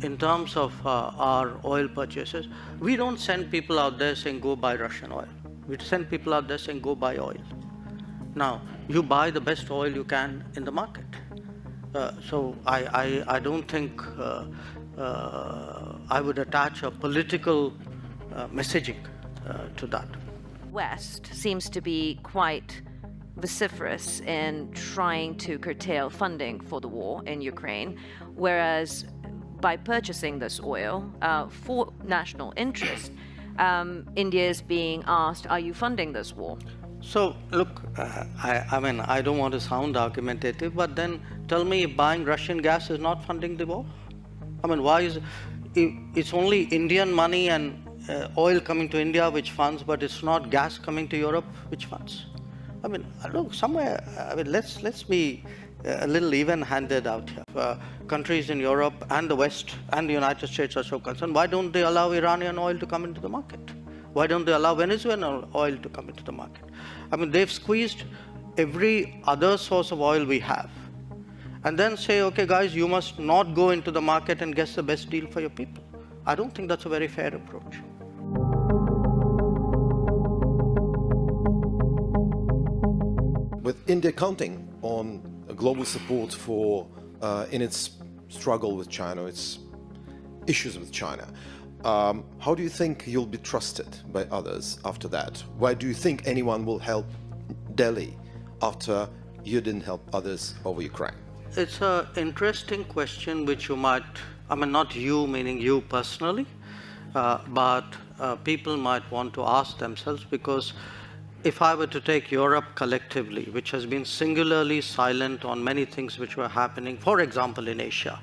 in terms of our oil purchases, we don't send people out there saying, go buy Russian oil. We send people out there saying, go buy oil. Now, you buy the best oil you can in the market. So I don't think I would attach a political messaging to that. West seems to be quite vociferous in trying to curtail funding for the war in Ukraine, whereas by purchasing this oil for national interest, India is being asked, are you funding this war? So, look, I mean, I don't want to sound argumentative, but then tell me if buying Russian gas is not funding the war? I mean, why is it's only Indian money and oil coming to India which funds, but it's not gas coming to Europe which funds? I mean, look, somewhere, I mean, let's be a little even-handed out here. Countries in Europe and the West and the United States are so concerned. Why don't they allow Iranian oil to come into the market? Why don't they allow Venezuelan oil to come into the market? I mean, they've squeezed every other source of oil we have. And then say, okay, guys, you must not go into the market and get the best deal for your people. I don't think that's a very fair approach. With India counting on global support for in its struggle with China, its issues with China, how do you think you'll be trusted by others after that? Why do you think anyone will help Delhi after you didn't help others over Ukraine? It's an interesting question which you might, I mean, not you, meaning you personally, but people might want to ask themselves, because if I were to take Europe collectively, which has been singularly silent on many things which were happening, for example, in Asia,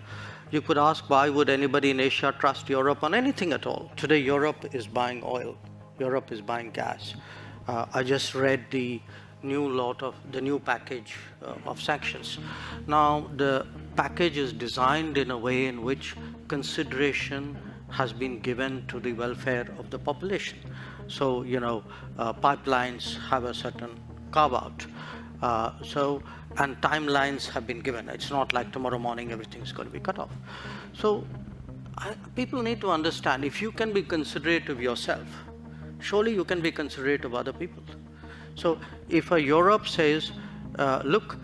you could ask, why would anybody in Asia trust Europe on anything at all? Today, Europe is buying oil. Europe is buying gas. I just read the new package of sanctions. Now, the package is designed in a way in which consideration has been given to the welfare of the population. So, you know, pipelines have a certain carve-out. And timelines have been given. It's not like tomorrow morning everything's going to be cut off. So people need to understand, if you can be considerate of yourself, surely you can be considerate of other people. So if a Europe says, look,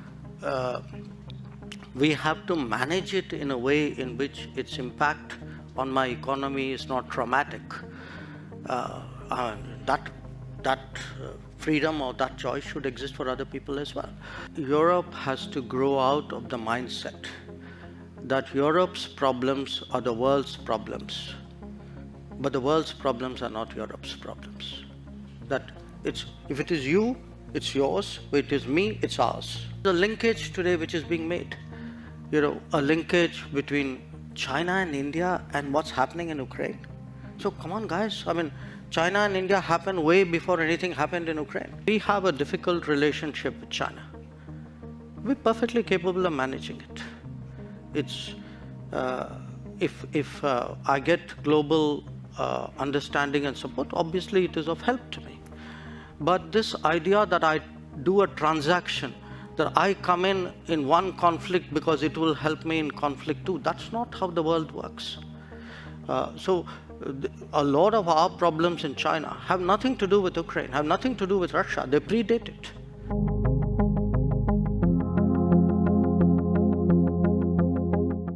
we have to manage it in a way in which its impact on my economy is not traumatic, that freedom or that choice should exist for other people as well. Europe has to grow out of the mindset that Europe's problems are the world's problems, but the world's problems are not Europe's problems. That if it is you, it's yours. If it is me, it's ours. The linkage today which is being made, you know, a linkage between China and India and what's happening in Ukraine. So come on, guys. I mean, China and India happened way before anything happened in Ukraine. We have a difficult relationship with China. We're perfectly capable of managing it. It's if I get global understanding and support, obviously it is of help to me. But this idea that I do a transaction, that I come in one conflict because it will help me in conflict too, that's not how the world works. So a lot of our problems in China have nothing to do with Ukraine, have nothing to do with Russia. They predate it.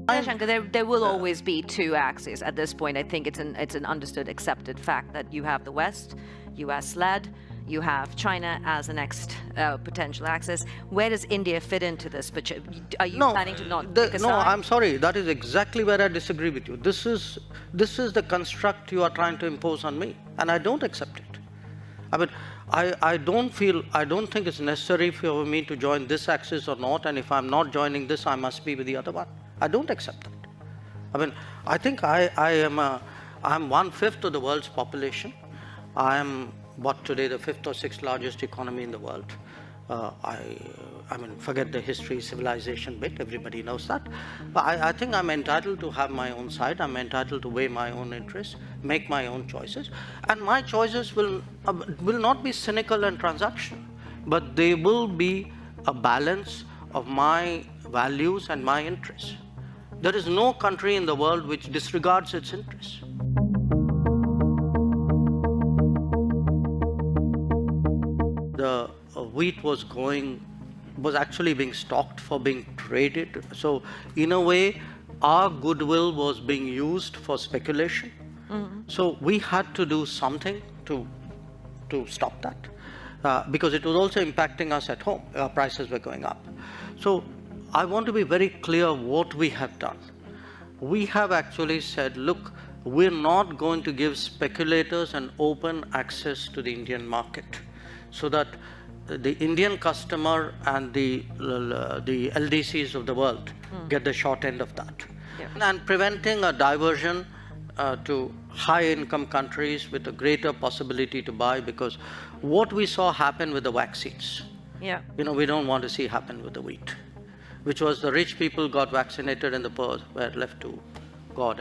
Jaishankar, there will always be two axes at this point. I think it's an understood, accepted fact that you have the West, US-led, you have China as the next potential axis. Where does India fit into this? Are you planning to not pick a side? No, I'm sorry. That is exactly where I disagree with you. This is the construct you are trying to impose on me, and I don't accept it. I mean, I don't think it's necessary for me to join this axis or not, and if I'm not joining this, I must be with the other one. I don't accept that. I mean, I think I'm 1/5 of the world's population. I am today the 5th or 6th largest economy in the world. I mean, forget the history, civilization bit, everybody knows that. But I think I'm entitled to have my own side. I'm entitled to weigh my own interests, make my own choices. And my choices will not be cynical and transactional, but they will be a balance of my values and my interests. There is no country in the world which disregards its interests. The wheat was actually being stocked for being traded. So in a way, our goodwill was being used for speculation. So we had to do something to stop that, because it was also impacting us at home. Our prices were going up. So I want to be very clear what we have done. We have actually said, look, we're not going to give speculators an open access to the Indian market, so that the Indian customer and the LDCs of the world get the short end of that. Yeah. And preventing a diversion to high-income countries with a greater possibility to buy, because what we saw happen with the vaccines, we don't want to see happen with the wheat, which was the rich people got vaccinated and the poor were left to God.